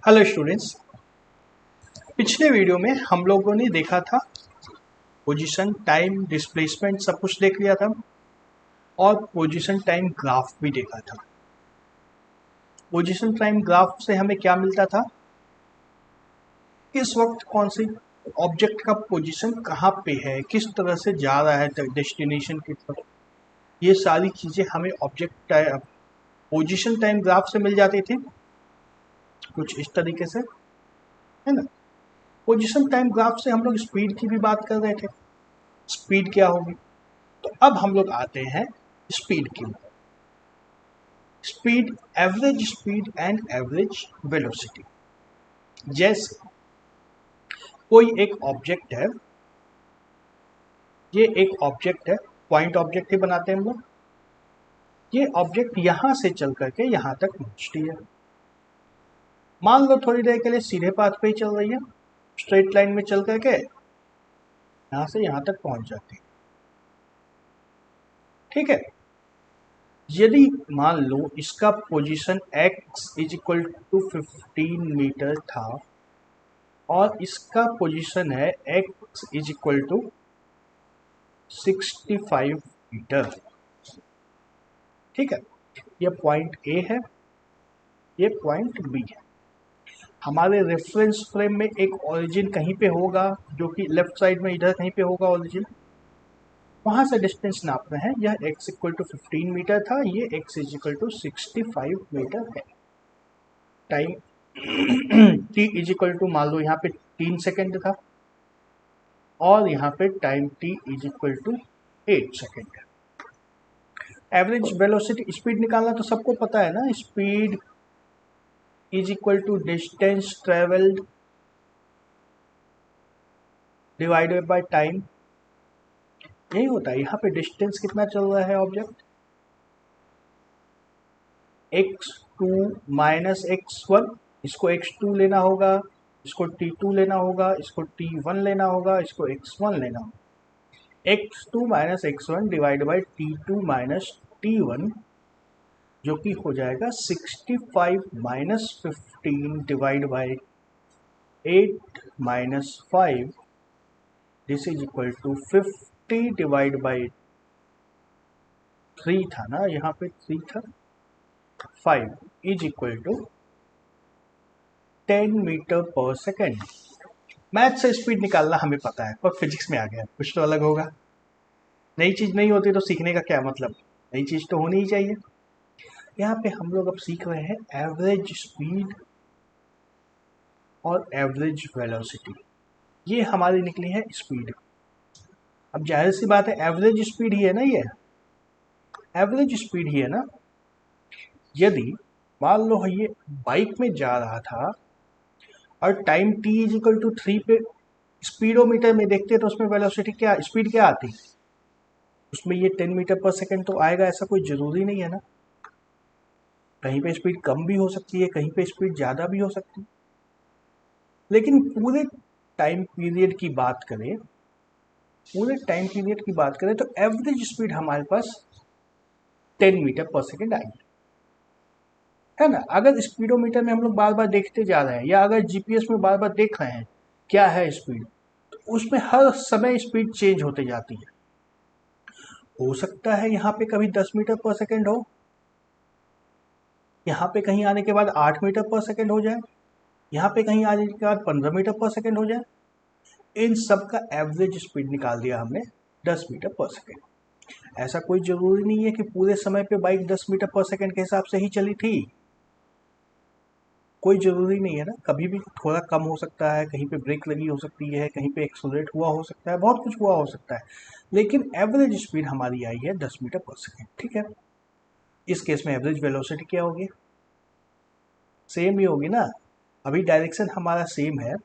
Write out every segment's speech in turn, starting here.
Hello students. पिछले video में हम लोगों ने देखा था पोजीशन, टाइम, डिस्प्लेसमेंट सब कुछ देख लिया था और पोजीशन टाइम ग्राफ भी देखा था। पोजीशन टाइम ग्राफ से हमें क्या मिलता था, किस वक्त कौन सी ऑब्जेक्ट का पोजीशन कहाँ पे है, किस तरह से जा रहा है डेस्टिनेशन की तरफ। ये सारी चीज़ें हमें ऑब्जेक्ट पोजीशन टाइम ग्राफ से मिल जाती थी, कुछ इस तरीके से, है ना। पोजीशन टाइम ग्राफ से हम लोग स्पीड की भी बात कर रहे थे, स्पीड क्या होगी। तो अब हम लोग आते हैं स्पीड की। Speed, average speed and average velocity. जैसे कोई एक ऑब्जेक्ट है, ये एक ऑब्जेक्ट है, पॉइंट ऑब्जेक्ट ही बनाते हैं हम लोग। ये ऑब्जेक्ट यहां से चल करके यहां तक पहुंचती है। मान लो थोड़ी देर के लिए सीधे पाथ पे ही चल रही है, स्ट्रेट लाइन में चल करके यहां से यहां तक पहुंच जाती है, ठीक है। यदि मान लो इसका position x is equal to 15 metre था और इसका पोजीशन है x is equal to 65 metre, ठीक है। ये पॉइंट A है, ये पॉइंट B है। हमारे रेफरेंस फ्रेम में एक ओरिजिन कहीं पे होगा, जो कि लेफ्ट साइड में इधर कहीं पे होगा ओरिजिन, वहां से डिस्टेंस नाप रहे हैं। यह x इक्वल टू 15 मीटर था, ये x is equal to 65 metre है। Time t is equal to मान लो यहाँ पे 3 सेकेंड था और यहाँ पे time t is equal to 8 second है। एवरेज वेलोसिटी, स्पीड निकालना तो सबको पता है ना, speed is equal to distance travelled divided by time, यही होता है। यहाँ पे डिस्टेंस कितना चल रहा है ऑब्जेक्ट, x2 माइनस x1, इसको x2 लेना होगा, इसको t2 लेना होगा, इसको t1 लेना होगा, इसको x1 लेना होगा। x2 minus x1 divide by t2 minus t1, जो कि हो जाएगा 65 minus 15 divide by 8 minus 5, this is equal to 50 divide by 3 था ना, यहाँ पे 3 था, 5 इज इक्वल टू 10 मीटर पर सेकेंड। मैथ से स्पीड निकालना हमें पता है, पर फिजिक्स में आ गया कुछ तो अलग होगा। नई चीज नहीं होती तो सीखने का क्या मतलब, नई चीज तो होनी ही चाहिए। यहाँ पे हम लोग अब सीख रहे हैं एवरेज स्पीड और एवरेज वेलोसिटी। ये हमारी निकली है स्पीड। अब जाहिर सी बात है एवरेज स्पीड ही है ना, ये एवरेज स्पीड ही है ना। यदि मान लो ये बाइक में जा रहा था और time t is equal to 3 पे स्पीडोमीटर में देखते तो उसमें वेलोसिटी क्या, स्पीड क्या आती, उसमें ये 10 मीटर पर सेकेंड तो आएगा, ऐसा कोई जरूरी नहीं है ना। कहीं पे स्पीड कम भी हो सकती है, कहीं पे स्पीड ज़्यादा भी हो सकती है। लेकिन पूरे टाइम पीरियड की बात करें, पूरे टाइम पीरियड की बात करें तो एवरेज स्पीड हमारे पास 10 मीटर पर सेकेंड आई है ना। अगर स्पीडोमीटर में हम लोग बार बार देखते जा रहे हैं या अगर जीपीएस में बार बार देख रहे हैं क्या है स्पीड, तो उसमें हर समय स्पीड चेंज होते जाती है। हो सकता है यहाँ पे कभी 10 मीटर पर सेकेंड हो, यहाँ पे कहीं आने के बाद 8 मीटर पर सेकेंड हो जाए, यहाँ पे कहीं आने के बाद 15 मीटर पर सेकेंड हो जाए। इन सब का एवरेज स्पीड निकाल दिया हमने 10 मीटर पर सेकेंड। ऐसा कोई जरूरी नहीं है कि पूरे समय पे बाइक 10 मीटर पर सेकेंड के हिसाब से ही चली थी, कोई जरूरी नहीं है ना। कभी भी थोड़ा कम हो सकता है, कहीं पे ब्रेक लगी हो सकती है, कहीं पे एक्सलरेट हुआ हो सकता है, बहुत कुछ हुआ हो सकता है, लेकिन एवरेज स्पीड हमारी आई है 10 मीटर पर सेकेंड, ठीक है। इस केस में एवरेज वेलोसिटी क्या होगी, सेम ही होगी ना। अभी डायरेक्शन हमारा सेम है,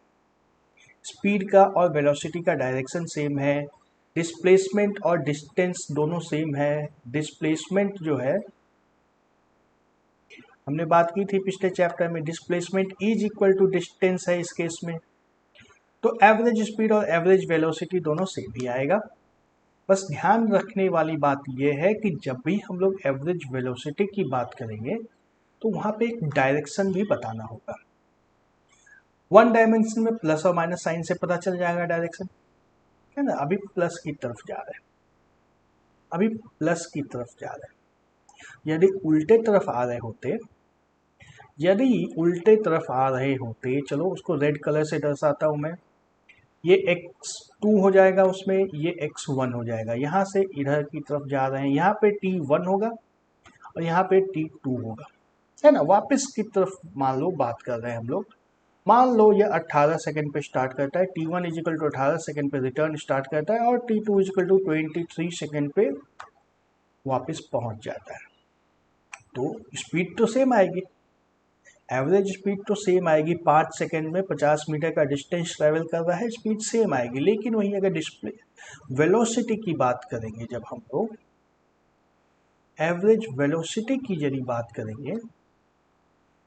स्पीड का और वेलोसिटी का डायरेक्शन सेम है, डिस्प्लेसमेंट और डिस्टेंस दोनों सेम है। डिस्प्लेसमेंट जो है हमने बात की थी पिछले चैप्टर में, displacement is equal to distance है इस केस में। तो एवरेज स्पीड और एवरेज वेलोसिटी दोनों सेम ही आएगा। बस ध्यान रखने वाली बात यह है कि जब भी हम लोग एवरेज वेलोसिटी की बात करेंगे तो वहाँ पे एक डायरेक्शन भी बताना होगा। वन डायमेंशन में प्लस और माइनस साइन से पता चल जाएगा डायरेक्शन, है ना। अभी प्लस की तरफ जा रहे हैं, अभी प्लस की तरफ जा रहे हैं। यदि उल्टे तरफ आ रहे होते, यदि उल्टे तरफ आ रहे होते, चलो उसको रेड कलर से दर्शाता हूं मैं, ये x2 हो जाएगा, उसमें ये x1 हो जाएगा। यहाँ से इधर की तरफ जा रहे हैं, यहाँ पे t1 होगा और यहाँ पे t2 होगा, है ना। वापस की तरफ मान लो बात कर रहे हैं हम लोग, मान लो ये 18 सेकंड पे स्टार्ट करता है, t1 इजिकल टू 18 सेकंड पे रिटर्न स्टार्ट करता है और t2 इजिकल टू 23 सेकंड पे वापस पहुंच जाता है। तो स्पीड तो सेम आएगी, एवरेज स्पीड तो सेम आएगी। 5 सेकंड में 50 मीटर का डिस्टेंस ट्रैवल कर रहा है, स्पीड सेम आएगी। लेकिन वहीं अगर डिस्प्ले वेलोसिटी की बात करेंगे, जब हम लोग एवरेज वेलोसिटी की यदि बात करेंगे,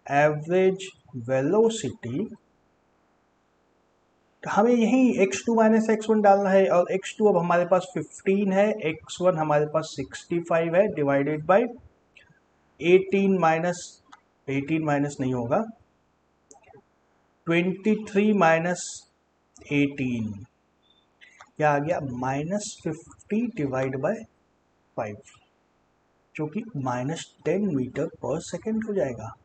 एवरेज वेलोसिटी, तो हमें यही x2 माइनस x1 डालना है। और x2 अब हमारे पास 15 है, x1 हमारे पास 65 है, डिवाइडेड बाय 18 माइनस नहीं होगा, 23 माइनस 18 क्या आ गया, -50 डिवाइड बाय 5, जो कि -10 मीटर पर सेकेंड हो जाएगा।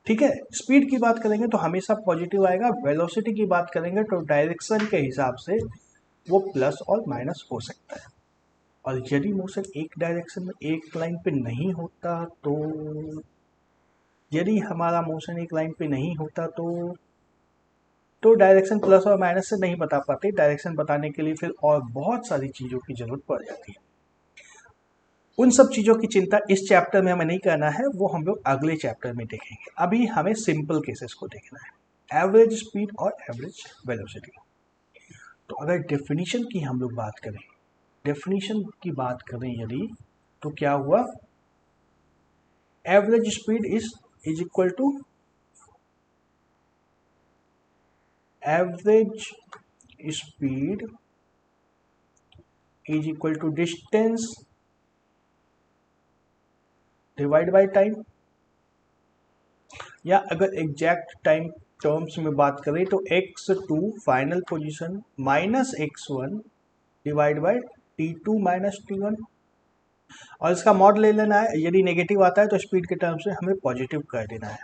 ठीक है, स्पीड की बात करेंगे तो हमेशा पॉजिटिव आएगा, वेलोसिटी की बात करेंगे तो डायरेक्शन के हिसाब से वो प्लस और माइनस हो सकता है। और यदि मोशन एक डायरेक्शन में एक लाइन पे नहीं होता, तो यदि हमारा मोशन एक लाइन पे नहीं होता तो डायरेक्शन प्लस और माइनस से नहीं बता पाते। डायरेक्शन बताने के लिए फिर और बहुत सारी चीज़ों की जरूरत पड़ जाती है। उन सब चीज़ों की चिंता इस चैप्टर में हमें नहीं करना है, वो हम लोग अगले चैप्टर में देखेंगे। अभी हमें सिंपल केसेस को देखना है, एवरेज स्पीड और एवरेज वेलोसिटी। तो अगर डेफिनेशन की हम लोग बात करें, डेफिनेशन की बात करें यदि, तो क्या हुआ, average speed is equal to average speed is equal to distance divide by time, या अगर एग्जैक्ट टाइम टर्म्स में बात करें तो x2 final position minus x1 divide bye t2 minus t1। और इसका मॉड ले लेना है, यदि नेगेटिव आता है तो स्पीड के टर्म्स में हमें पॉजिटिव कर देना है।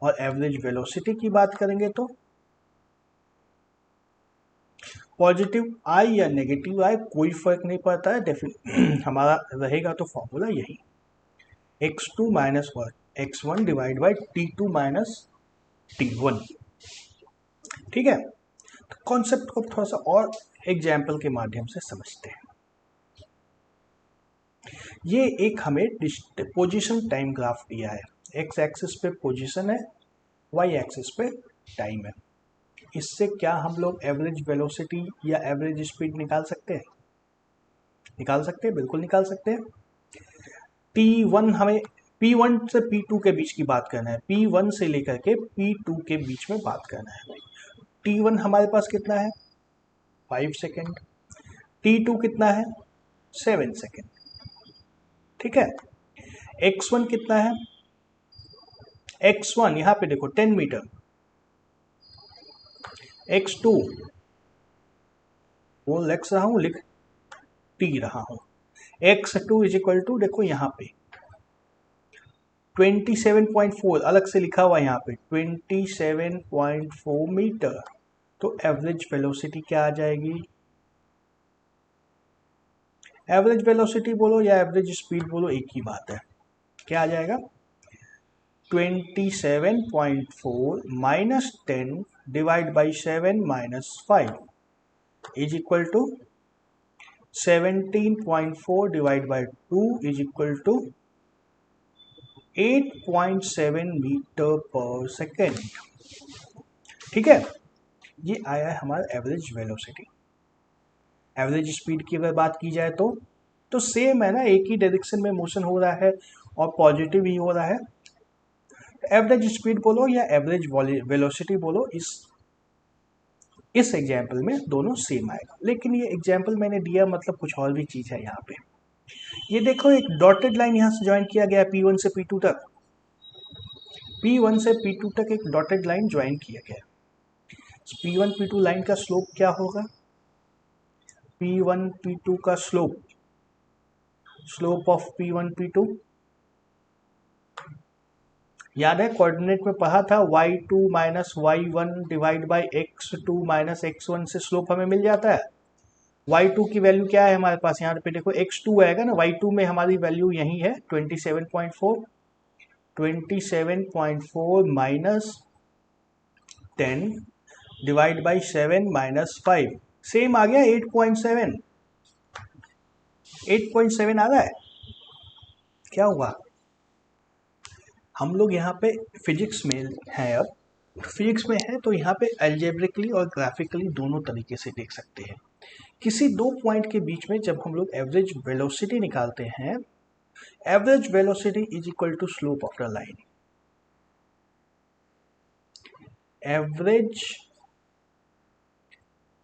और एवरेज वेलोसिटी की बात करेंगे तो पॉजिटिव आए या नेगेटिव आए कोई फर्क नहीं पड़ता है, हमारा रहेगा तो फॉर्मूला यही, x2 minus x1 divide by t2 minus t1। ठीक है, तो कॉन्सेप्ट को थोड़ा सा और एग्जाम्पल के माध्यम से समझते हैं। ये एक हमें पोजीशन टाइम ग्राफ दिया है, एक्स एक्सिस पे पोजीशन है, वाई एक्सिस पे टाइम है। इससे क्या हम लोग एवरेज वेलोसिटी या एवरेज स्पीड निकाल सकते हैं? निकाल सकते हैं, बिल्कुल निकाल सकते हैं। T1 हमें P1 से P2 के बीच की बात करना है, P1 से लेकर के P2 के बीच में बात करना है। T1 हमारे पास कितना है, 5 सेकेंड, T2 कितना है, 7 सेकेंड। ठीक है, x1 कितना है, x1 यहां पे देखो 10 मीटर, x2 वो लिख रहा हूं, लिख टी रहा हूं, x2 इज इक्वल टू देखो यहां पे 27.4 अलग से लिखा हुआ यहाँ पे 27.4 मीटर। तो एवरेज वेलोसिटी क्या आ जाएगी, एवरेज वेलोसिटी बोलो या एवरेज स्पीड बोलो एक ही बात है, क्या आ जाएगा, 27.4 minus 10 divide by 7 minus 5 is equal to 17.4 divide by 2 is equal to 8.7 metre पर सेकेंड। ठीक है, ये आया है हमारा एवरेज वेलोसिटी। एवरेज स्पीड की अगर बात की जाए तो सेम है ना, एक ही डायरेक्शन में मोशन हो रहा है और पॉजिटिव ही हो रहा है। एवरेज स्पीड बोलो या एवरेज वेलोसिटी बोलो, इस एग्जाम्पल में दोनों सेम आएगा। लेकिन ये एग्जाम्पल मैंने दिया मतलब कुछ और भी चीज है यहाँ पे। ये देखो एक डॉटेड लाइन यहाँ से ज्वाइन किया गया P1 से P2 तक, P1 से P2 तक एक डॉटेड लाइन ज्वाइन किया गया। P1 P2 लाइन का स्लोप क्या होगा? P1 P2 का स्लोप ऑफ P1 P2 याद है, कोऑर्डिनेट में पढ़ा था y2 minus y1 divide by x2 minus x1 से स्लोप हमें मिल जाता है। y2 की वैल्यू क्या है हमारे पास, यहाँ पे देखो x2 आएगा ना, y2 में हमारी वैल्यू यही है 27.4 minus 10 divide by 7 minus 5, same आ गया 8.7 आ रहा है। क्या हुआ, हम लोग यहाँ पे फिजिक्स में हैं, अब फिजिक्स में है तो यहाँ पे एल्जेब्रिकली और ग्राफिकली दोनों तरीके से देख सकते हैं। किसी दो पॉइंट के बीच में जब हम लोग एवरेज वेलोसिटी निकालते हैं, average velocity is equal to slope of the line. Average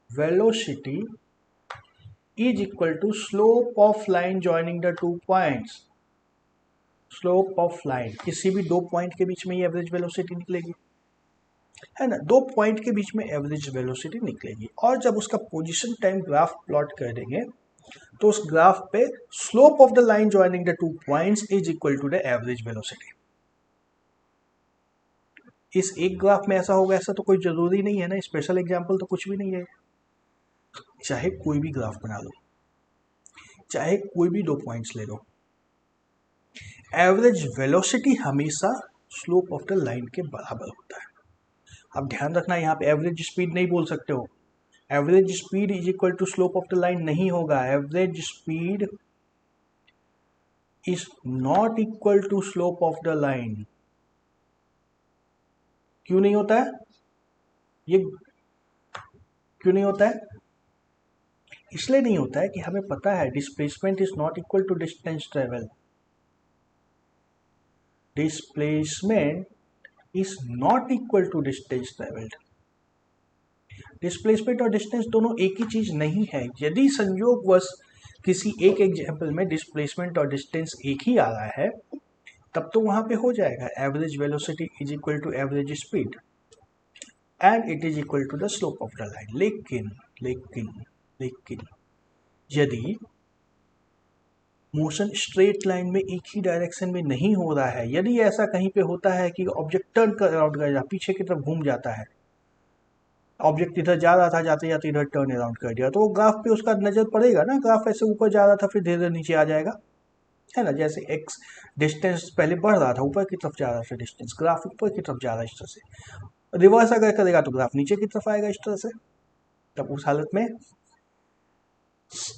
velocity is equal to slope of line joining the two points. Slope of line, किसी भी दो पॉइंट के बीच में ये एवरेज वेलोसिटी निकलेगी, है ना, दो पॉइंट के बीच में एवरेज वेलोसिटी निकलेगी। और जब उसका पोजीशन टाइम ग्राफ प्लॉट कर देंगे तो उस ग्राफ पे slope of the line joining the two points is equal to the average velocity. इस एक ग्राफ में ऐसा होगा ऐसा तो कोई जरूरी नहीं है ना, स्पेशल एग्जांपल तो कुछ भी नहीं है। चाहे कोई भी ग्राफ बना लो, चाहे कोई भी दो पॉइंट्स ले लो, एवरेज वेलोसिटी हमेशा स्लोप ऑफ द लाइन के बराबर होता है। अब ध्यान रखना, यहाँ पे एवरेज स्पीड नहीं बोल सकते हो, average speed is equal to slope of the line नहीं होगा। Average speed is not equal to slope of the line. क्यों नहीं होता है ये, क्यों नहीं होता है? इसलिए नहीं होता है कि हमें पता है displacement is not equal to distance travel. Displacement is not equal to distance travelled. डिस्प्लेसमेंट और डिस्टेंस दोनों एक ही चीज नहीं है। यदि संयोगवश किसी एक एग्जाम्पल में डिस्प्लेसमेंट और डिस्टेंस एक ही आ रहा है, तब तो वहां पे हो जाएगा average velocity is equal to average speed and it is equal to the slope of the line. लेकिन लेकिन लेकिन यदि मोशन स्ट्रेट लाइन में एक ही डायरेक्शन में नहीं हो रहा है, यदि ऐसा कहीं पे होता है कि ऑब्जेक्ट टर्न कर अराउंड कर पीछे की तरफ घूम जाता है, ऑब्जेक्ट इधर जा रहा था, जाते जाते इधर टर्न अराउंड कर दिया, तो वो ग्राफ पे उसका नजर पड़ेगा ना, ग्राफ ऐसे ऊपर जा रहा था फिर धीरे धीरे नीचे आ जाएगा, है ना। जैसे एक्स डिस्टेंस पहले बढ़ रहा था, ऊपर की तरफ जा रहा था डिस्टेंस, ग्राफ ऊपर की तरफ जा रहा है इस तरह से। रिवर्स अगर करेगा तो ग्राफ नीचे की तरफ आएगा इस तरह से। तब उस हालत में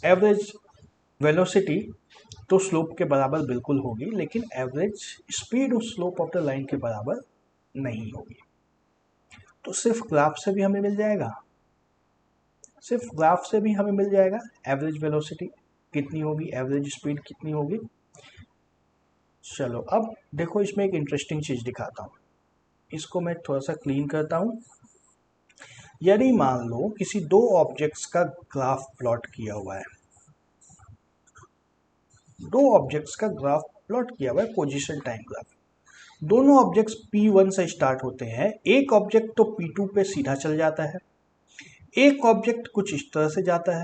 एवरेज वेलोसिटी तो स्लोप के बराबर बिल्कुल होगी, लेकिन एवरेज स्पीड उस स्लोप ऑफ द लाइन के बराबर नहीं होगी। तो सिर्फ ग्राफ से भी हमें मिल जाएगा, सिर्फ ग्राफ से भी हमें मिल जाएगा एवरेज वेलोसिटी कितनी होगी, एवरेज स्पीड कितनी होगी। चलो अब देखो, इसमें एक इंटरेस्टिंग चीज दिखाता हूँ, इसको मैं थोड़ा सा क्लीन करता हूँ। यदि मान लो किसी दो ऑब्जेक्ट्स का ग्राफ प्लॉट किया हुआ है, दो ऑब्जेक्ट्स का ग्राफ प्लॉट किया हुआ है, पोजीशन टाइम ग्राफ। दोनों ऑब्जेक्ट्स P1 से स्टार्ट होते हैं। एक ऑब्जेक्ट तो P2 पे सीधा चल जाता है, एक ऑब्जेक्ट कुछ इस तरह से जाता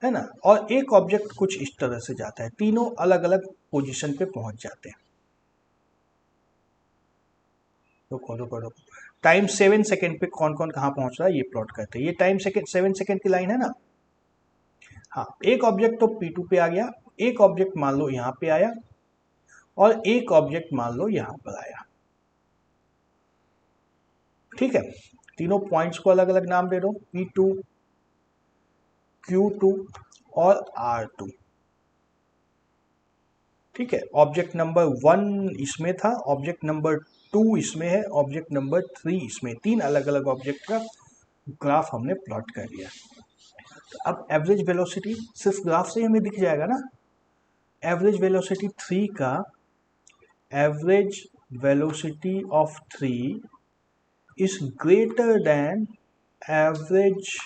है ना, और एक ऑब्जेक्ट कुछ इस तरह से जाता है। तीनों अलग अलग पोजीशन पे पहुंच जाते हैं। रुको, टाइम 7 सेकेंड पे कौन कौन कहां पहुंच रहा है ये प्लॉट करते हैं। ये टाइम 7 सेकेंड की लाइन है ना। हाँ, एक ऑब्जेक्ट तो P2 पे आ गया, एक ऑब्जेक्ट मान लो यहां पे आया, और एक ऑब्जेक्ट मान लो यहां पर आया। ठीक है, तीनों पॉइंट्स को अलग अलग नाम दे दो, P2, Q2 और R2। ठीक है, ऑब्जेक्ट नंबर 1 इसमें था, ऑब्जेक्ट नंबर 2 इसमें है, ऑब्जेक्ट नंबर 3 इसमें। तीन अलग अलग ऑब्जेक्ट का ग्राफ हमने प्लॉट कर दिया। तो अब एवरेज वेलोसिटी सिर्फ ग्राफ से ही हमें दिख जाएगा ना। एवरेज वेलोसिटी 3 का, average velocity of 3 is greater than average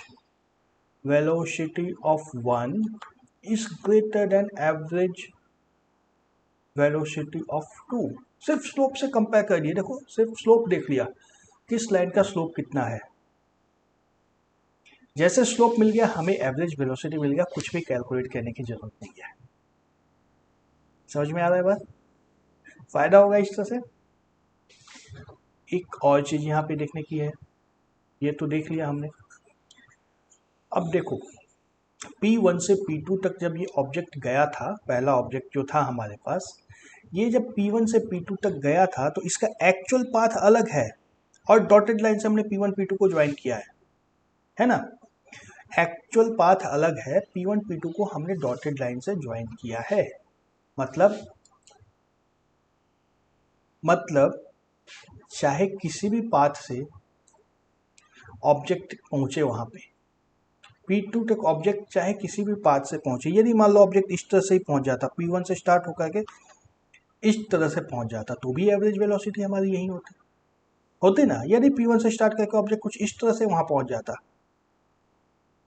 velocity of 1 is greater than average velocity of 2। सिर्फ स्लोप से कंपेयर करिए, देखो सिर्फ स्लोप देख लिया, किस लाइन का स्लोप कितना है। जैसे स्लोप मिल गया हमें एवरेज वेलोसिटी मिल गया, कुछ भी कैलकुलेट करने की जरूरत नहीं है। समझ में आ रहा है बात? फायदा होगा इस तरह से। एक और चीज यहाँ पे देखने की है, ये तो देख लिया हमने। अब देखो P1 से P2 तक जब ये ऑब्जेक्ट गया था, पहला ऑब्जेक्ट जो था हमारे पास, ये जब P1 से P2 तक गया था तो इसका एक्चुअल पाथ अलग है, और डॉटेड लाइन से हमने P1 P2 को ज्वाइन किया है ना। एक्चुअल पाथ अलग है, P1 P2 को हमने डॉटेड लाइन से ज्वाइन किया है। मतलब चाहे किसी भी पाथ से ऑब्जेक्ट पहुंचे वहां पे, P2 तक ऑब्जेक्ट चाहे किसी भी पाथ से पहुंचे, यदि मान लो ऑब्जेक्ट इस तरह से ही पहुंच जाता, P1 से स्टार्ट होकर के इस तरह से पहुंच जाता, तो भी एवरेज वेलोसिटी हमारी यही होती ना। यदि P1 से स्टार्ट करके ऑब्जेक्ट कुछ इस तरह से वहां पहुंच जाता,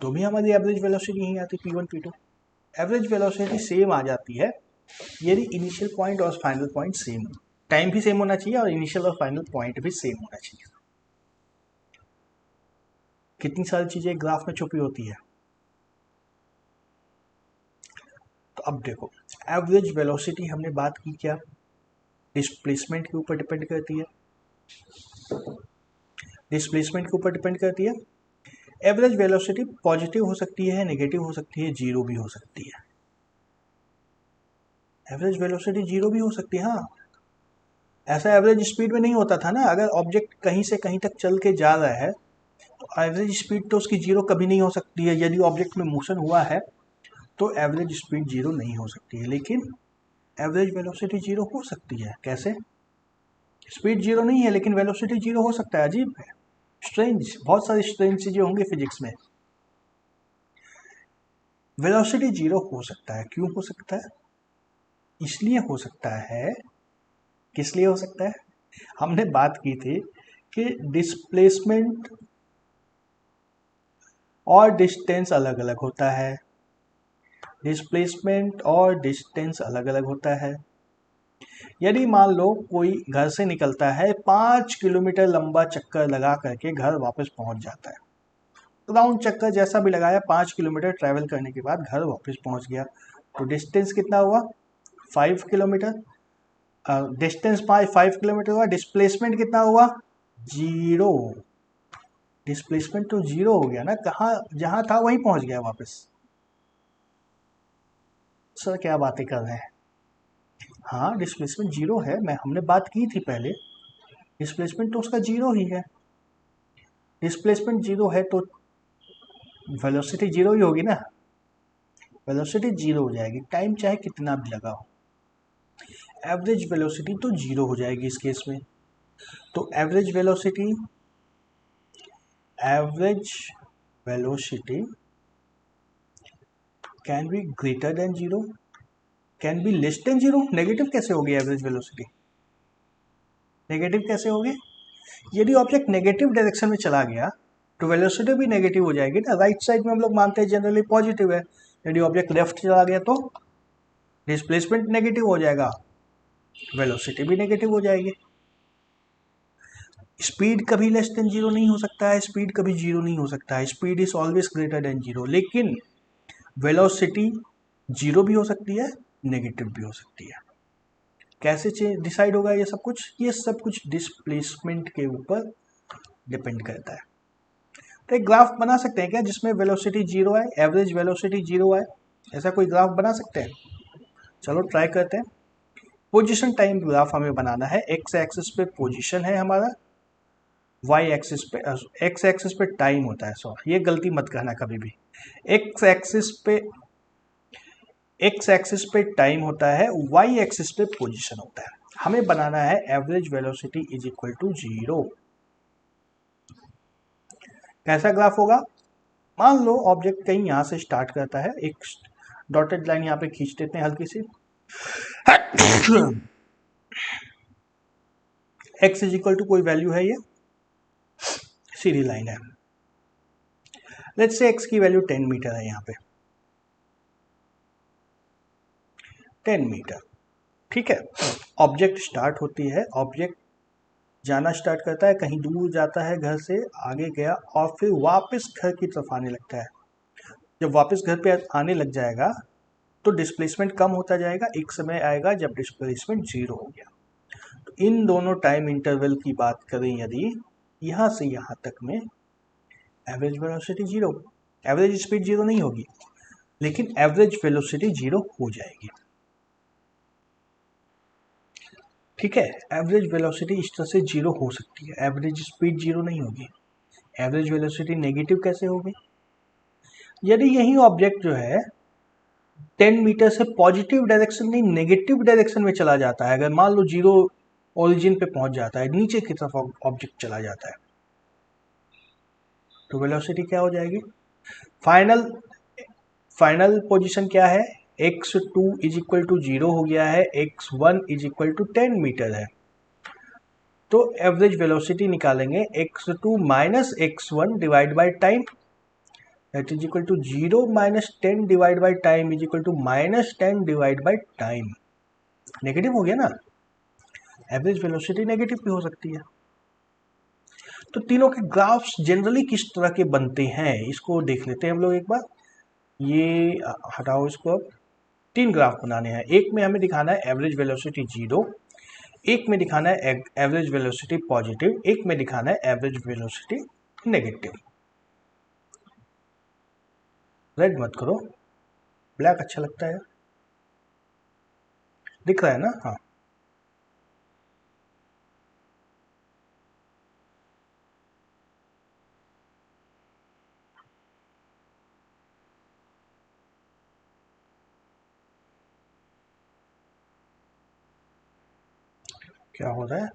तो भी हमारी एवरेज वेलोसिटी यही आती, P1 P2। Average velocity same आ जाती है यदि इनिशियल पॉइंट और फाइनल पॉइंट सेम हो, टाइम भी सेम होना चाहिए और इनिशियल और फाइनल पॉइंट भी सेम होना चाहिए। कितनी सारी चीजें ग्राफ में छुपी होती है। तो अब देखो एवरेज वेलोसिटी हमने बात की, क्या डिस्प्लेसमेंट के ऊपर डिपेंड करती है, डिस्प्लेसमेंट के ऊपर डिपेंड करती है। एवरेज वेलोसिटी पॉजिटिव हो सकती है, नेगेटिव हो सकती है, जीरो भी हो सकती है। एवरेज वेलोसिटी जीरो भी हो सकती है, हाँ। ऐसा एवरेज स्पीड में नहीं होता था ना, अगर ऑब्जेक्ट कहीं से कहीं तक चल के जा रहा है तो एवरेज स्पीड तो उसकी जीरो कभी नहीं हो सकती है। यदि ऑब्जेक्ट में मोशन हुआ है तो एवरेज स्पीड जीरो नहीं हो सकती है, लेकिन एवरेज वेलोसिटी जीरो हो सकती है। कैसे? स्पीड जीरो नहीं है लेकिन वेलोसिटी जीरो हो सकता है। अजीब है, स्ट्रेंज, बहुत सारी स्ट्रेंज चीजें होंगी फिजिक्स में। वेलोसिटी जीरो हो सकता है, क्यों हो सकता है? इसलिए हो सकता है, किस लिए हो सकता है? हमने बात की थी कि डिस्प्लेसमेंट और डिस्टेंस अलग अलग होता है, डिस्प्लेसमेंट और डिस्टेंस अलग अलग होता है। यदि मान लो कोई घर से निकलता है, 5 किलोमीटर लंबा चक्कर लगा करके घर वापस पहुंच जाता है, राउंड चक्कर जैसा भी लगाया, 5 किलोमीटर ट्रैवल करने के बाद घर वापस पहुंच गया, तो डिस्टेंस कितना हुआ? 5 किलोमीटर। डिस्टेंस 5 किलोमीटर हुआ, डिस्प्लेसमेंट कितना हुआ? जीरो। डिस्प्लेसमेंट तो जीरो हो गया ना, कहाँ जहां था वहीं पहुंच गया वापस। सर क्या बातें कर रहे हैं? हाँ डिस्प्लेसमेंट जीरो है, हमने बात की थी पहले, डिस्प्लेसमेंट तो उसका जीरो ही है। डिस्प्लेसमेंट जीरो है तो वेलोसिटी जीरो ही होगी ना, वेलोसिटी जीरो हो जाएगी, टाइम चाहे कितना भी लगा हो। एवरेज वेलोसिटी तो जीरो हो जाएगी इस केस में। तो average velocity can be greater than zero, can be less than zero. Negative कैसे होगी एवरेज वेलोसिटी? नेगेटिव कैसे होगी? यदि ऑब्जेक्ट नेगेटिव डायरेक्शन में चला गया तो वेलोसिटी भी नेगेटिव हो जाएगी ना। राइट साइड में हम लोग मानते हैं जनरली पॉजिटिव है, यदि ऑब्जेक्ट लेफ्ट चला गया तो डिस्प्लेसमेंट नेगेटिव हो जाएगा, वेलोसिटी भी नेगेटिव हो जाएगी। स्पीड कभी लेस देन जीरो नहीं हो सकता है, स्पीड कभी जीरो नहीं हो सकता है, speed is always greater than zero. लेकिन वेलोसिटी जीरो भी हो सकती है, नेगेटिव भी हो सकती है। कैसे डिसाइड होगा ये सब कुछ? ये सब कुछ डिस्प्लेसमेंट के ऊपर डिपेंड करता है। तो एक ग्राफ बना सकते हैं क्या जिसमें वेलोसिटी जीरो है, एवरेज वेलोसिटी जीरो है? ऐसा कोई ग्राफ बना सकते हैं? चलो ट्राई करते हैं। पोजीशन टाइम ग्राफ हमें बनाना है। एक्स एक्सिस पे पोजीशन है हमारा, वाई एक्सिस पे, एक्स एक्सिस पे टाइम होता है, सॉरी ये गलती मत कहना कभी भी। एक्स एक्सिस पे टाइम होता है, वाई एक्सिस पे पोजीशन होता है। हमें बनाना है average velocity is equal to zero. कैसा ग्राफ होगा? मान लो ऑब्जेक्ट कहीं यहां से स्टार्ट करता है, एक डॉटेड लाइन यहां पे खींच देते हैं हल्की सी। एक्स इज इक्वल टू कोई वैल्यू है, ये सीधी लाइन है, लेट्स से एक्स की वैल्यू 10 मीटर है, यहाँ पे 10 मीटर, ठीक है, ऑब्जेक्ट स्टार्ट होती है, ऑब्जेक्ट जाना स्टार्ट करता है, कहीं दूर जाता है, घर से आगे गया और फिर वापस घर की तरफ आने लगता है। जब वापस घर पे आने लग जाएगा तो डिस्प्लेसमेंट कम होता जाएगा, एक समय आएगा जब डिस्प्लेसमेंट जीरो हो गया। तो इन दोनों टाइम इंटरवल की बात करें यदि, यहाँ से यहाँ तक में average velocity zero, average speed zero नहीं होगी लेकिन एवरेज वेलोसिटी जीरो हो जाएगी। ठीक है, एवरेज वेलोसिटी इस तरह से जीरो हो सकती है, एवरेज स्पीड जीरो नहीं होगी। एवरेज वेलोसिटी नेगेटिव कैसे होगी? यदि यही ऑब्जेक्ट जो है 10 मीटर से पॉजिटिव डायरेक्शन नहीं नेगेटिव डायरेक्शन में चला जाता है, अगर मान लो जीरो ओरिजिन पे पहुंच जाता है, नीचे की तरफ ऑब्जेक्ट चला जाता है, तो वेलोसिटी क्या हो जाएगी? फाइनल पोजीशन क्या है? x2 इज इक्वल टू 0 हो गया है, x1 is equal to 10 metre है। तो एवरेज वेलोसिटी निकालेंगे x2 minus x1 divide by time, that is equal to 0 minus 10 divide by time is equal to minus 10 divide by time. Negative हो गया ना, average velocity negative भी हो सकती है। तो तीनों के ग्राफ्स जनरली किस तरह के बनते हैं इसको देख लेते हैं हम लोग एक बार। ये हटाओ इसको, अब 3 ग्राफ बनाने हैं। एक में हमें दिखाना है एवरेज वेलोसिटी जीरो, एक में दिखाना है एवरेज वेलोसिटी पॉजिटिव, एक में दिखाना है एवरेज वेलोसिटी नेगेटिव। रेड मत करो, ब्लैक अच्छा लगता है, दिख रहा है ना? हाँ, क्या हो रहा है?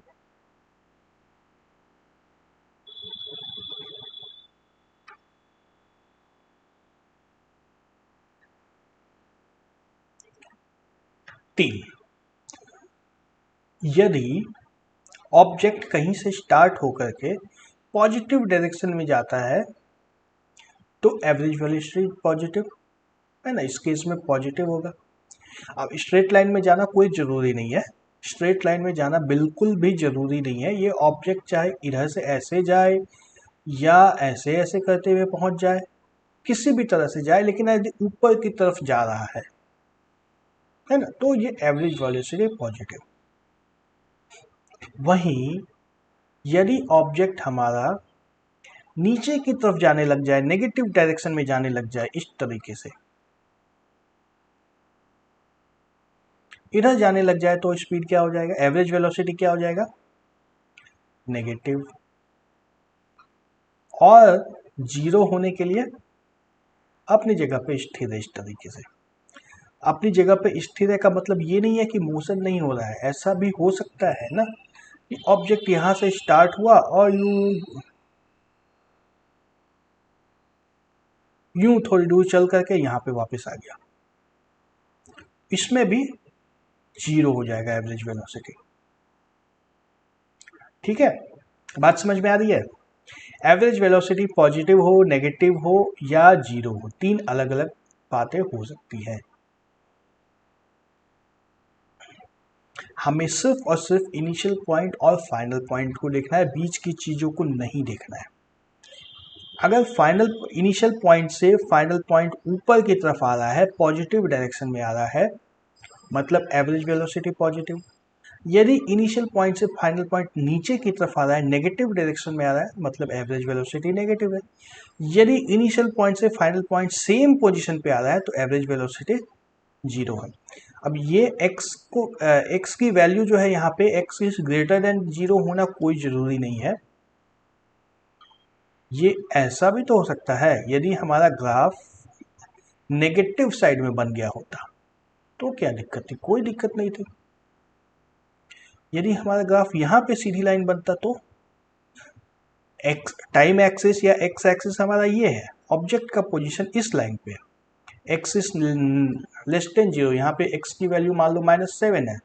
तीन, यदि ऑब्जेक्ट कहीं से स्टार्ट होकर के पॉजिटिव डायरेक्शन में जाता है तो एवरेज वेलोसिटी पॉजिटिव है ना, इस केस में पॉजिटिव होगा। अब स्ट्रेट लाइन में जाना कोई जरूरी नहीं है, स्ट्रेट लाइन में जाना बिल्कुल भी जरूरी नहीं है। ये ऑब्जेक्ट चाहे इधर से ऐसे जाए या ऐसे ऐसे करते हुए पहुंच जाए, किसी भी तरह से जाए, लेकिन यदि ऊपर की तरफ जा रहा है ना, तो ये एवरेज वेलोसिटी पॉजिटिव। वहीं यदि ऑब्जेक्ट हमारा नीचे की तरफ जाने लग जाए, नेगेटिव डायरेक्शन में जाने लग जाए, इस तरीके से इधर जाने लग जाए, तो स्पीड क्या हो जाएगा? एवरेज वेलोसिटी क्या हो जाएगा? नेगेटिव। और जीरो होने के लिए अपनी जगह पे स्थिर है, इस तरीके से। अपनी जगह पे स्थिर है का मतलब ये नहीं है कि मोशन नहीं हो रहा है, ऐसा भी हो सकता है ना कि ऑब्जेक्ट यहां से स्टार्ट हुआ और यूं थोड़ी दूर चल करके यहां पे वापस आ गया, इसमें भी जीरो हो जाएगा एवरेज वेलोसिटी। ठीक है, बात समझ में आ रही है? एवरेज वेलोसिटी पॉजिटिव हो, नेगेटिव हो या जीरो हो, तीन अलग अलग बातें हो सकती हैं। हमें सिर्फ और सिर्फ इनिशियल पॉइंट और फाइनल पॉइंट को देखना है, बीच की चीजों को नहीं देखना है। अगर फाइनल इनिशियल पॉइंट से फाइनल पॉइंट ऊपर की तरफ आ रहा है, पॉजिटिव डायरेक्शन में आ रहा है, मतलब एवरेज वेलोसिटी पॉजिटिव। यदि इनिशियल पॉइंट से फाइनल पॉइंट नीचे की तरफ आ रहा है, नेगेटिव डायरेक्शन में आ रहा है, मतलब एवरेज वेलोसिटी नेगेटिव है। यदि इनिशियल पॉइंट से फाइनल पॉइंट सेम पोजीशन पे आ रहा है तो एवरेज वेलोसिटी जीरो है। अब ये x की वैल्यू जो है यहाँ पे x is greater than zero होना कोई जरूरी नहीं है। ये ऐसा भी तो हो सकता है, यदि हमारा ग्राफ नेगेटिव साइड में बन गया होता तो क्या दिक्कत थी? कोई दिक्कत नहीं थी। यदि हमारा ग्राफ यहाँ पे सीधी लाइन बनता तो एक्स टाइम एक्सिस या एक्स एक्सिस हमारा ये है, ऑब्जेक्ट का पोजीशन इस लाइन पे, एक्सिस लेस देन जीरो, यहाँ पे एक्स की वैल्यू मान लो -7 है,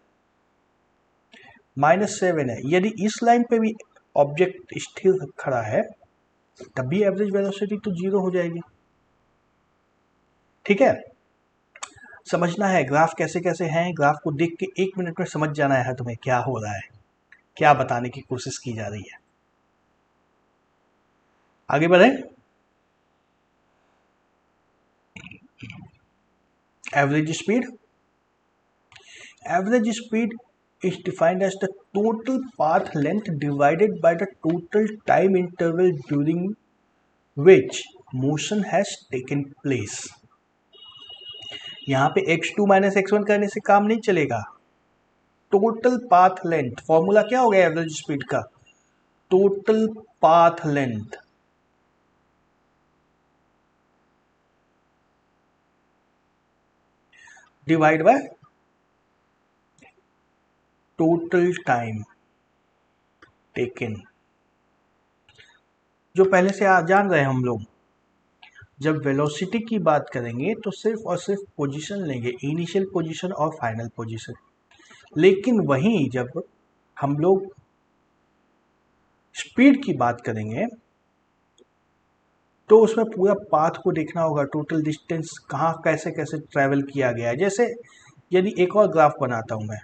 -7 है। यदि इस लाइन पे भी ऑब्जेक्ट स्थिर खड़ा है तब भी एवरेज वेलोसिटी तो जीरो हो जाएगी। ठीक है, समझना है ग्राफ कैसे कैसे हैं, ग्राफ को देख के 1 मिनट में समझ जाना है तुम्हें क्या हो रहा है, क्या बताने की कोशिश की जा रही है। आगे बढ़े। Average speed, average speed is defined as the total path length divided by the total time interval during which motion has taken place। यहाँ पे x2 माइनस x1 करने से काम नहीं चलेगा। टोटल पाथ लेंथ, फॉर्मूला क्या हो गया एवरेज स्पीड का, total path length divide by total time taken. जो पहले से जान रहे हैं हम लोग, जब वेलोसिटी की बात करेंगे तो सिर्फ और सिर्फ पोजीशन लेंगे, इनिशियल पोजीशन और फाइनल पोजीशन। लेकिन वहीं जब हम लोग स्पीड की बात करेंगे तो उसमें पूरा पाथ को देखना होगा, टोटल डिस्टेंस कहाँ कैसे कैसे ट्रैवल किया गया है। जैसे यदि एक और ग्राफ बनाता हूं मैं,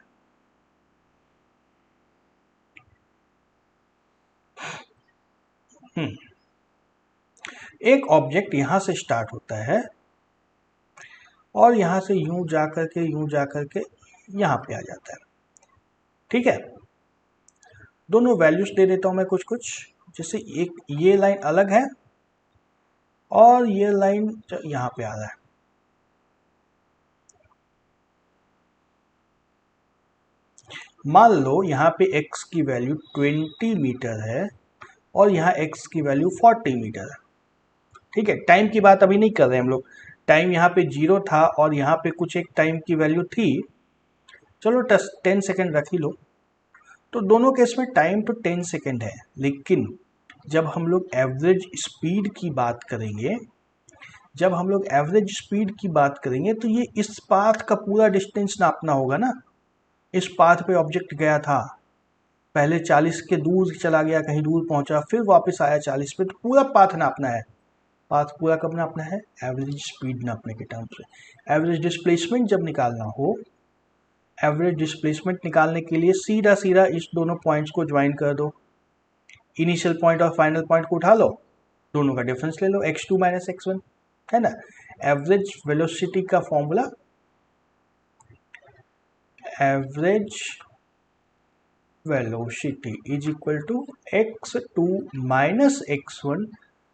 एक ऑब्जेक्ट यहां से स्टार्ट होता है और यहां से यूं जाकर के यहां पे आ जाता है। ठीक है, दोनों वैल्यूज दे देता हूं मैं कुछ कुछ। जैसे एक ये लाइन अलग है और ये लाइन यहां पे आ रहा है। मान लो यहाँ पे x की वैल्यू 20 मीटर है और यहाँ x की वैल्यू 40 मीटर है। ठीक है, टाइम की बात अभी नहीं कर रहे हम लोग, टाइम यहाँ पे 0 था और यहाँ पे कुछ एक टाइम की वैल्यू थी, चलो 10 सेकेंड रख ही लो। तो दोनों केस में टाइम तो 10 सेकेंड है, लेकिन जब हम लोग एवरेज स्पीड की बात करेंगे, जब हम लोग एवरेज स्पीड की बात करेंगे तो ये इस पाथ का पूरा डिस्टेंस नापना होगा ना। इस पाथ पे ऑब्जेक्ट गया था, पहले 40 के दूर चला गया, कहीं दूर पहुंचा, फिर वापस आया 40 पे, तो पूरा पाथ नापना है। पाथ पूरा कब नापना है, एवरेज स्पीड नापने के टर्म से। एवरेज डिस्प्लेसमेंट जब निकालना हो, एवरेज डिस्प्लेसमेंट निकालने के लिए सीधा सीधा इस दोनों पॉइंट्स को ज्वाइन कर दो, इनिशियल पॉइंट और फाइनल पॉइंट को उठा लो, दोनों का डिफरेंस ले लो, x2 माइनस x1, है ना। एवरेज वेलोसिटी का formula, average velocity is equal to x2 minus x1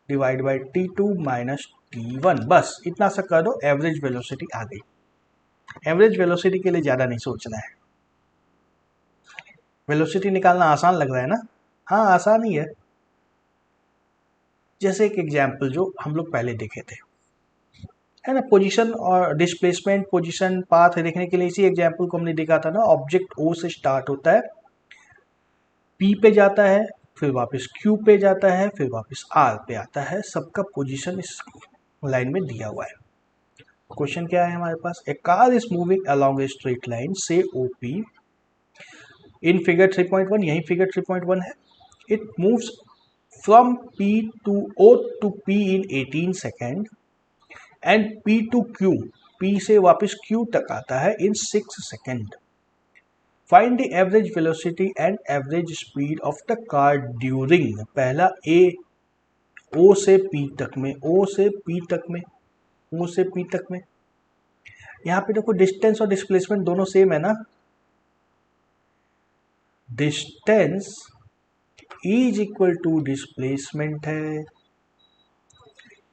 divide by t2 minus t1। बस इतना सा कर दो, एवरेज वेलोसिटी आ गई। एवरेज वेलोसिटी के लिए ज़्यादा नहीं सोचना है। वेलोसिटी निकालना आसान लग रहा है ना, हाँ आसान ही है। जैसे एक एग्जाम्पल जो हम लोग पहले देखे थे, है ना, पोजीशन और डिस्प्लेसमेंट, पोजीशन पाथ देखने के लिए इसी एग्जाम्पल को हमने देखा था ना। ऑब्जेक्ट ओ से स्टार्ट होता है, पी पे जाता है, फिर वापस क्यू पे जाता है, फिर वापस आर पे आता है। सबका पोजीशन इस लाइन में दिया हुआ है। क्वेश्चन क्या है हमारे पास, a car is moving along a straight line से OP इन फिगर 3.1, यही फिगर 3.1 है। It moves from P to O to P in 18 second and P to Q, P से वापस Q तक आता है इन 6 second. Find the average velocity and average speed of the car during, पहला ए ओ से P तक में, ओ से पी तक में, ओ से पी तक में। यहाँ पे देखो डिस्टेंस और डिस्प्लेसमेंट दोनों सेम है ना। Distance is equal to displacement है,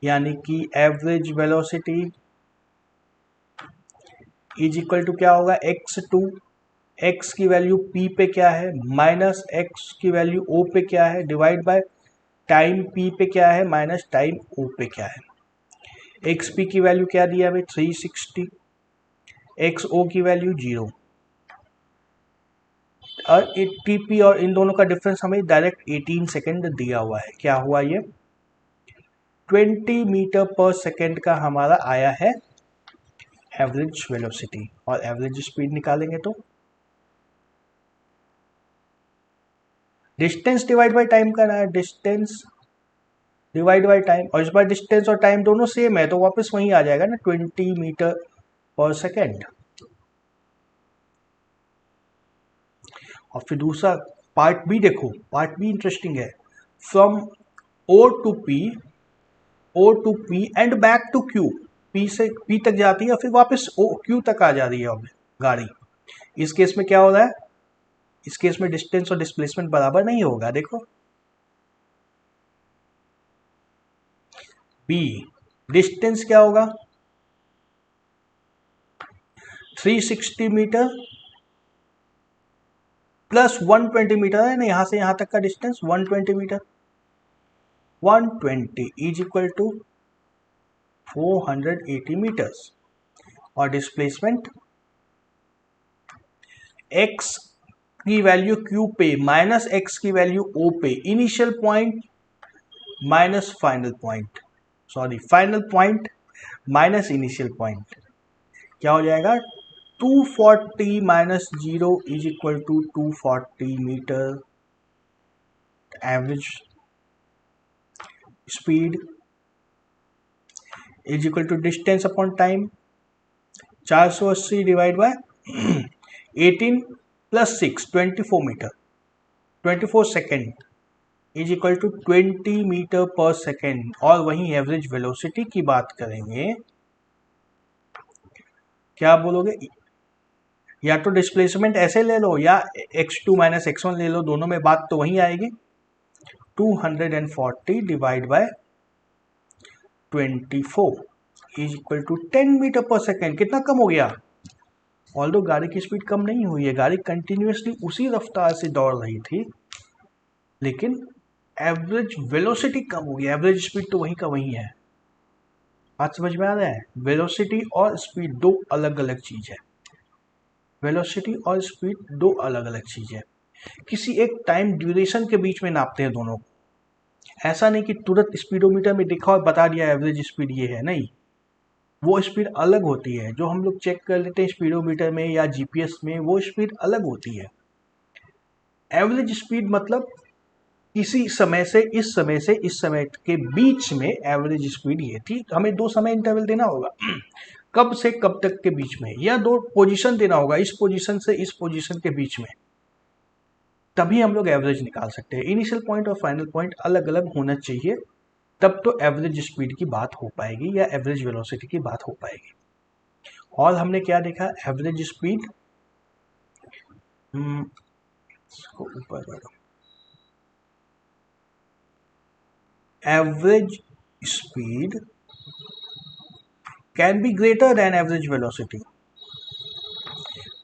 यानी कि average velocity is equal to क्या होगा, x2, x की वैल्यू p पे क्या है, माइनस x की वैल्यू o पे क्या है, डिवाइड बाय टाइम p पे क्या है, माइनस टाइम o पे क्या है। xp की वैल्यू क्या दिया है 360, xo की वैल्यू 0, और टीपी और इन दोनों का डिफरेंस हमें डायरेक्ट 18 सेकेंड दिया हुआ है। क्या हुआ ये, 20 मीटर पर सेकेंड का हमारा आया है एवरेज वेलोसिटी। और एवरेज स्पीड निकालेंगे तो डिस्टेंस डिवाइड बाय टाइम करना है, डिस्टेंस डिवाइड बाय टाइम, और इस बार डिस्टेंस और टाइम दोनों सेम है तो वापस वहीं आ जाएगा ना, 20 मीटर पर सेकेंड। और फिर दूसरा पार्ट बी देखो, पार्ट बी इंटरेस्टिंग है। From O to P and back to Q, P से पी तक जाती है फिर वापस ओ क्यू तक आ जा रही है अब गाड़ी। इस केस में क्या हो रहा है, इस केस में डिस्टेंस और डिस्प्लेसमेंट बराबर नहीं होगा। देखो बी, डिस्टेंस क्या होगा 360 मीटर प्लस 120 मीटर है ना, यहां से यहां तक का distance 120 metre, 120 is equal to 480 metres. और डिस्प्लेसमेंट x की वैल्यू q पे माइनस x की वैल्यू o पे, initial point minus final point, sorry final point minus initial point, क्या हो जाएगा 240 minus 0 is equal to 240 metre average speed is equal to distance upon time, 480 divide by 18 plus 6 24 metre, 24 second is equal to 20 metre पर second. और वहीं average velocity की बात करेंगे, क्या बोलोगे, या तो डिस्प्लेसमेंट ऐसे ले लो या x2 माइनस x1 ले लो, दोनों में बात तो वही आएगी। 240 divide by 24 is equal to 10 metre पर सेकेंड। कितना कम हो गया, ऑल्दो गाड़ी की स्पीड कम नहीं हुई है, गाड़ी कंटिन्यूसली उसी रफ्तार से दौड़ रही थी, लेकिन एवरेज वेलोसिटी कम हो गई, एवरेज स्पीड तो वही का वही है। बात समझ में आ रहा है, वेलोसिटी और स्पीड दो अलग अलग चीज है, वेलोसिटी और स्पीड दो अलग अलग चीज है। किसी एक टाइम ड्यूरेशन के बीच में नापते हैं दोनों, ऐसा नहीं कि तुरंत स्पीडोमीटर में देखा और बता दिया एवरेज स्पीड ये है, नहीं, वो स्पीड अलग होती है। जो हम लोग चेक कर लेते हैं स्पीडोमीटर में या जीपीएस में, वो स्पीड अलग होती है। एवरेज स्पीड मतलब किसी समय से इस समय से इस समय के बीच में एवरेज स्पीड ये थी। हमें दो समय इंटरवल देना होगा कब से कब तक के बीच में, या दो पोजीशन देना होगा, इस पोजीशन से इस पोजीशन के बीच में, तभी हम लोग एवरेज निकाल सकते हैं। इनिशियल पॉइंट और फाइनल पॉइंट अलग अलग होना चाहिए, तब तो एवरेज स्पीड की बात हो पाएगी या एवरेज वेलोसिटी की बात हो पाएगी। और हमने क्या देखा, एवरेज स्पीड, ऊपर average speed can be greater than average velocity,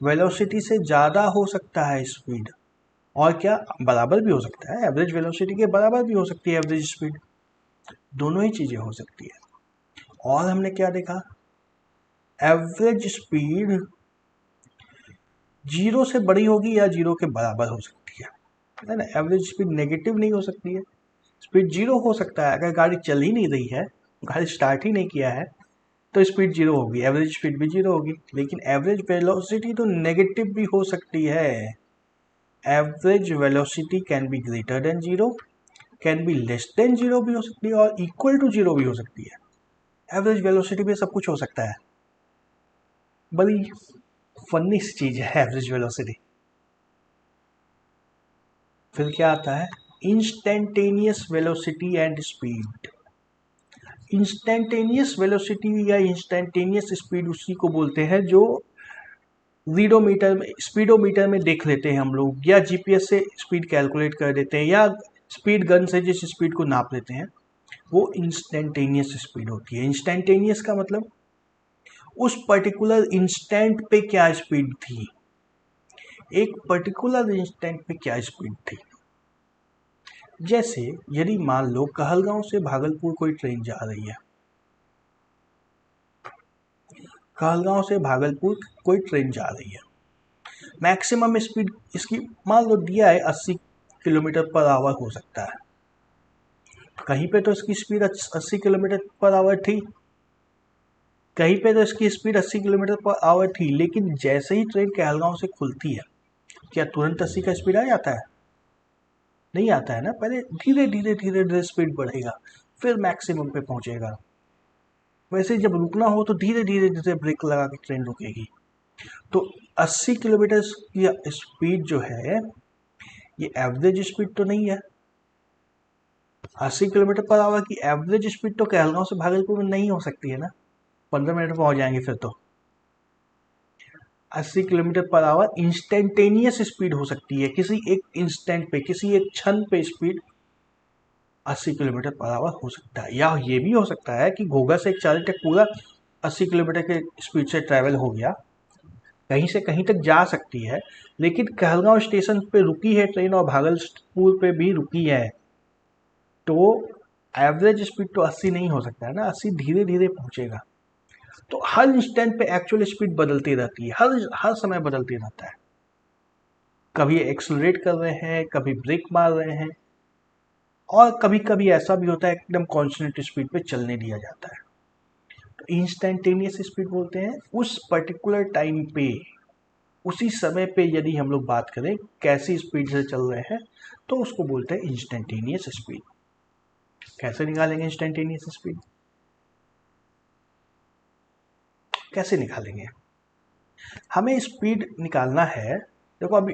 velocity से ज़्यादा हो सकता है स्पीड, और क्या बराबर भी हो सकता है, एवरेज वेलोसिटी के बराबर भी हो सकती है एवरेज स्पीड, दोनों ही चीज़ें हो सकती है। और हमने क्या देखा, एवरेज स्पीड जीरो से बड़ी होगी या जीरो के बराबर हो सकती है ना। एवरेज स्पीड नेगेटिव नहीं हो सकती है, स्पीड जीरो हो सकता है, अगर गाड़ी चल ही नहीं रही है, गाड़ी स्टार्ट ही नहीं किया है, तो स्पीड जीरो होगी, एवरेज स्पीड भी जीरो होगी। लेकिन एवरेज वेलोसिटी तो नेगेटिव भी हो सकती है, average velocity can be greater than zero, can be less than zero भी हो सकती है, और इक्वल टू जीरो भी हो सकती है। एवरेज वेलोसिटी में सब कुछ हो सकता है, बड़ी फनी चीज है एवरेज वेलोसिटी। फिर क्या आता है, instantaneous velocity and speed. Instantaneous velocity या इंस्टेंटेनियस स्पीड उसी को बोलते हैं जो रीडोमीटर में, स्पीडोमीटर में देख लेते हैं हम लोग, या जीपीएस से स्पीड कैलकुलेट कर देते हैं, या स्पीड गन से जिस स्पीड को नाप लेते हैं, वो इंस्टेंटेनियस स्पीड होती है। इंस्टेंटेनियस का मतलब उस पर्टिकुलर इंस्टेंट पे क्या स्पीड थी, एक पर्टिकुलर इंस्टेंट पे क्या स्पीड थी। जैसे यदि मान लो कहलगांव से भागलपुर कोई ट्रेन जा रही है, कहलगांव से भागलपुर कोई ट्रेन जा रही है, मैक्सिमम स्पीड इसकी मान लो दिया है 80 किलोमीटर पर आवर हो सकता है, कहीं पे तो इसकी स्पीड 80 किलोमीटर पर आवर थी, कहीं पे तो इसकी स्पीड 80 किलोमीटर पर आवर थी, लेकिन जैसे ही ट्रेन कहलगांव से खुलती है, क्या तुरंत 80 का स्पीड आ जाता है, नहीं आता है ना, पहले धीरे धीरे धीरे धीरे स्पीड बढ़ेगा, फिर मैक्सिमम पे पहुंचेगा। वैसे जब रुकना हो तो धीरे धीरे धीरे ब्रेक लगा के ट्रेन रुकेगी। तो 80 किलोमीटर की स्पीड जो है ये एवरेज स्पीड तो नहीं है। 80 किलोमीटर पर आवर की एवरेज स्पीड तो कहलगांव से भागलपुर में नहीं हो सकती है ना, 15 मिनट में पहुंच जाएंगे फिर तो। 80 kilometre per hour instantaneous speed हो सकती है, किसी एक इंस्टेंट पे, किसी एक क्षण पे स्पीड 80 किलोमीटर पर आवर हो सकता है। या ये भी हो सकता है कि घोघा से एक चार्ली तक पूरा 80 किलोमीटर के स्पीड से ट्रैवल हो गया, कहीं से कहीं तक जा सकती है, लेकिन कहलगांव स्टेशन पे रुकी है ट्रेन और भागलपुर पे भी रुकी है, तो एवरेज स्पीड तो 80 नहीं हो सकता है ना, 80 धीरे धीरे पहुंचेगा। तो हर इंस्टेंट पे एक्चुअल स्पीड बदलती रहती है, हर समय बदलती रहता है। कभी एक्सलरेट कर रहे हैं, कभी ब्रेक मार रहे हैं, और कभी कभी ऐसा भी होता है एकदम कॉन्स्टेंट स्पीड पे चलने दिया जाता है। तो इंस्टेंटेनियस स्पीड बोलते हैं उस पर्टिकुलर टाइम पे, उसी समय पे यदि हम लोग बात करें कैसी स्पीड से चल रहे हैं तो उसको बोलते हैं इंस्टेंटेनियस स्पीड। कैसे निकालेंगे इंस्टेंटेनियस स्पीड, कैसे निकालेंगे? हमें स्पीड निकालना है, देखो अभी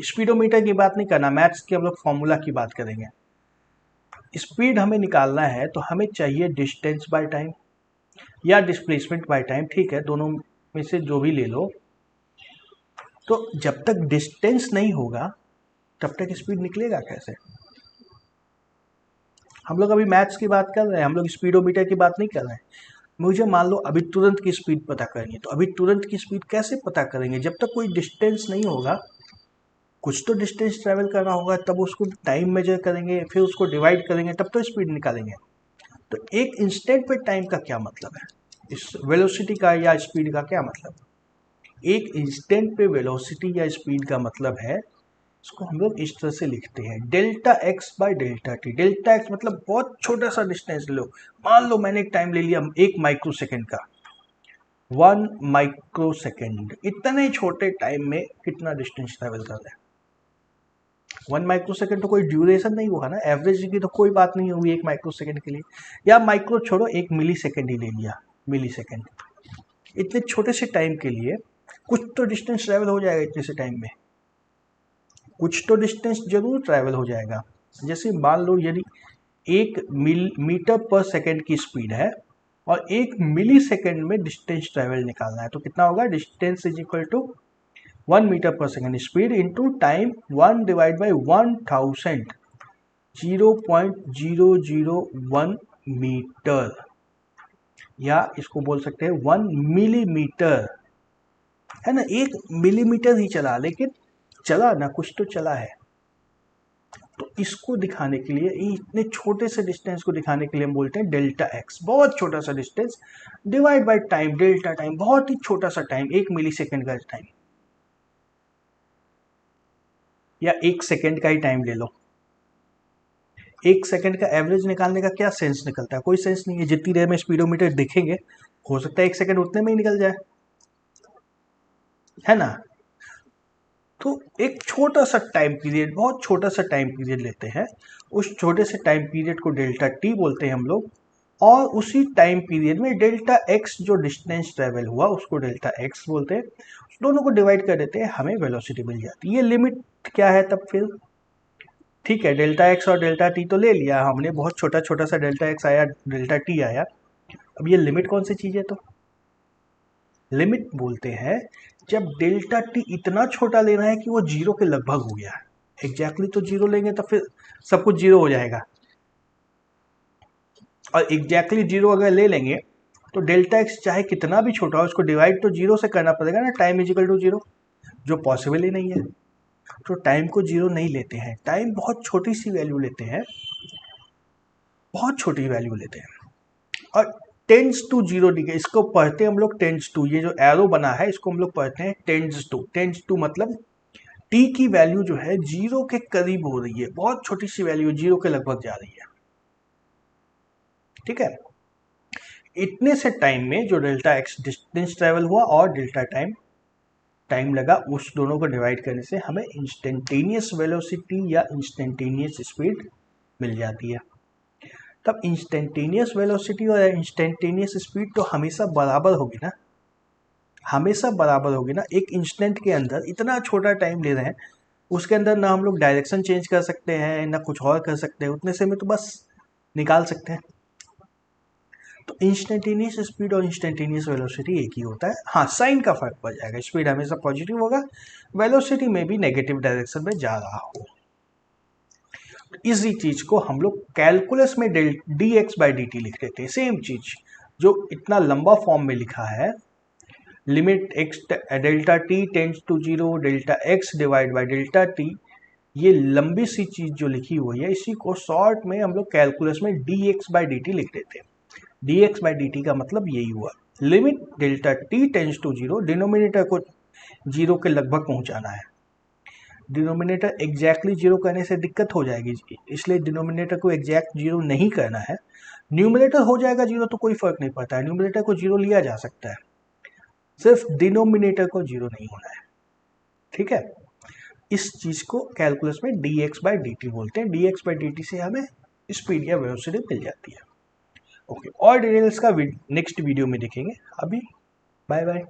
स्पीडोमीटर की बात नहीं करना, मैथ्स की हम लोग फॉर्मूला की बात करेंगे। स्पीड हमें निकालना है तो हमें चाहिए डिस्टेंस बाय टाइम या डिस्प्लेसमेंट बाय टाइम, ठीक है, दोनों में से जो भी ले लो। तो जब तक डिस्टेंस नहीं होगा तब तक स्पीड निकलेगा कैसे? हम लोग अभी मैथ्स की बात कर रहे हैं, हम लोग स्पीडोमीटर की बात नहीं कर रहे हैं। मुझे मान लो अभी तुरंत की स्पीड पता करनी है, तो अभी तुरंत की स्पीड कैसे पता करेंगे? जब तक कोई डिस्टेंस नहीं होगा, कुछ तो डिस्टेंस ट्रैवल करना होगा, तब उसको टाइम मेजर करेंगे, फिर उसको डिवाइड करेंगे, तब तो स्पीड निकालेंगे। तो एक इंस्टेंट पे टाइम का क्या मतलब है, इस वेलोसिटी का या स्पीड का क्या मतलब? एक इंस्टेंट पे वेलोसिटी या स्पीड का मतलब है, इसको हम लोग इस तरह से लिखते हैं delta x by delta T. Delta x मतलब बहुत छोटा सा डिस्टेंस लो, मान लो मैंने एक टाइम ले लिया 1 माइक्रो सेकेंड का, 1 माइक्रो सेकेंड, इतने छोटे टाइम में कितना डिस्टेंस ट्रैवल कर रहे हैं? 1 माइक्रो सेकेंड तो कोई ड्यूरेशन नहीं होगा ना, एवरेज की तो कोई बात नहीं होगी 1 माइक्रो सेकेंड के लिए, या माइक्रो छोड़ो 1 मिली सेकेंड ही ले लिया, मिली सेकेंड। इतने छोटे से टाइम के लिए कुछ तो डिस्टेंस ट्रैवल हो जाएगा, इतने से टाइम में कुछ तो डिस्टेंस जरूर ट्रैवल हो जाएगा। जैसे मान लो यदि 1 मीटर पर सेकेंड की स्पीड है और 1 मिली सेकेंड में डिस्टेंस ट्रैवल निकालना है, तो कितना होगा? Distance is equal to 1 metre पर second speed into time 1 divide by 1000, 0.001 metre, या इसको बोल सकते हैं 1 मिलीमीटर, है ना। 1 मिलीमीटर ही चला, लेकिन चला ना, कुछ तो चला है। तो इसको दिखाने के लिए, इतने छोटे से डिस्टेंस को दिखाने के लिए हम बोलते हैं डेल्टा एक्स, बहुत छोटा सा distance, divide by time, delta time, बहुत ही छोटा सा टाइम, 1 मिली सेकेंड का टाइम, या 1 सेकेंड का ही टाइम ले लो। 1 सेकेंड का एवरेज निकालने का क्या सेंस निकलता है? कोई सेंस नहीं है। जितनी देर में स्पीडोमीटर दिखेंगे, हो सकता है 1 सेकेंड उतने में ही निकल जाए, है ना। तो एक छोटा सा टाइम पीरियड, बहुत छोटा सा टाइम पीरियड लेते हैं, उस छोटे से टाइम पीरियड को डेल्टा टी बोलते हैं हम लोग, और उसी टाइम पीरियड में डेल्टा एक्स जो डिस्टेंस ट्रेवल हुआ उसको डेल्टा एक्स बोलते हैं। दोनों को डिवाइड कर देते हैं, हमें वेलोसिटी मिल जाती है। ये लिमिट क्या है तब फिर? ठीक है, डेल्टा एक्स और डेल्टा टी तो ले लिया हमने, बहुत छोटा छोटा सा डेल्टा एक्स आया, डेल्टा टी आया। अब ये लिमिट कौन सी चीज है? तो लिमिट बोलते हैं जब डेल्टा टी इतना छोटा लेना है कि वो जीरो के लगभग हो गया। एग्जैक्टली तो जीरो लेंगे तो फिर सब कुछ जीरो हो जाएगा, और एग्जैक्टली जीरो अगर ले लेंगे तो डेल्टा एक्स चाहे कितना भी छोटा हो, उसको डिवाइड तो जीरो से करना पड़ेगा ना, time is equal to zero, जो पॉसिबल ही नहीं है। तो टाइम को जीरो नहीं लेते हैं, टाइम बहुत छोटी सी वैल्यू लेते हैं, बहुत छोटी वैल्यू लेते हैं, और टेंस टू जीरो डिग्री, इसको पढ़ते हैं हम लोग टेंस टू, ये जो एरो बना है इसको हम लोग पढ़ते हैं टेंस टू। टेंस टू मतलब टी की वैल्यू जो है जीरो के करीब हो रही है, बहुत छोटी सी वैल्यू जीरो के लगभग जा रही है, ठीक है। इतने से टाइम में जो डेल्टा एक्स डिस्टेंस ट्रेवल हुआ और डेल्टा टाइम लगा, उस दोनों को डिवाइड करने से हमें इंस्टेंटेनियस वेलोसिटी या इंस्टेंटेनियस स्पीड मिल जाती है। तब इंस्टेंटेनियस वेलोसिटी और इंस्टेंटेनियस स्पीड तो हमेशा बराबर होगी ना, हमेशा बराबर होगी ना। एक इंस्टेंट के अंदर इतना छोटा टाइम ले रहे हैं, उसके अंदर ना हम लोग डायरेक्शन चेंज कर सकते हैं ना कुछ और कर सकते हैं, उतने से में तो बस निकाल सकते हैं। तो इंस्टेंटेनियस स्पीड और इंस्टेंटेनियस वेलोसिटी एक ही होता है। हाँ, साइन का फर्क पड़ जाएगा, स्पीड हमेशा पॉजिटिव होगा, वेलोसिटी में भी नेगेटिव डायरेक्शन में जा रहा हो। इसी चीज को हम लोग कैलकुलस में d x by d t लिख देते हैं। सेम चीज जो इतना लंबा फॉर्म में लिखा है, limit x delta t tends to zero delta x divide by delta t, ये लंबी सी चीज जो लिखी हुई है, इसी को शॉर्ट में हम लोग कैलकुलस में d x by d t लिख देते हैं। D x by d t का मतलब यही हुआ, limit delta t tends to zero, denominator को जीरो के लगभग पहुंचाना है। डिनोमिनेटर एग्जैक्टली जीरो करने से दिक्कत हो जाएगी, इसलिए डिनोमिनेटर को एग्जैक्ट जीरो नहीं करना है। न्यूमिनेटर हो जाएगा जीरो तो कोई फर्क नहीं पड़ता है, न्यूमिनेटर को जीरो लिया जा सकता है, सिर्फ डिनोमिनेटर को जीरो नहीं होना है। ठीक है, इस चीज को कैलकुलस में d x by d T बोलते हैं। D x by d T से हमें स्पीड या वेलोसिटी मिल जाती है। ओके, और डिटेल्स का नेक्स्ट वीडियो में देखेंगे। अभी बाय बाय।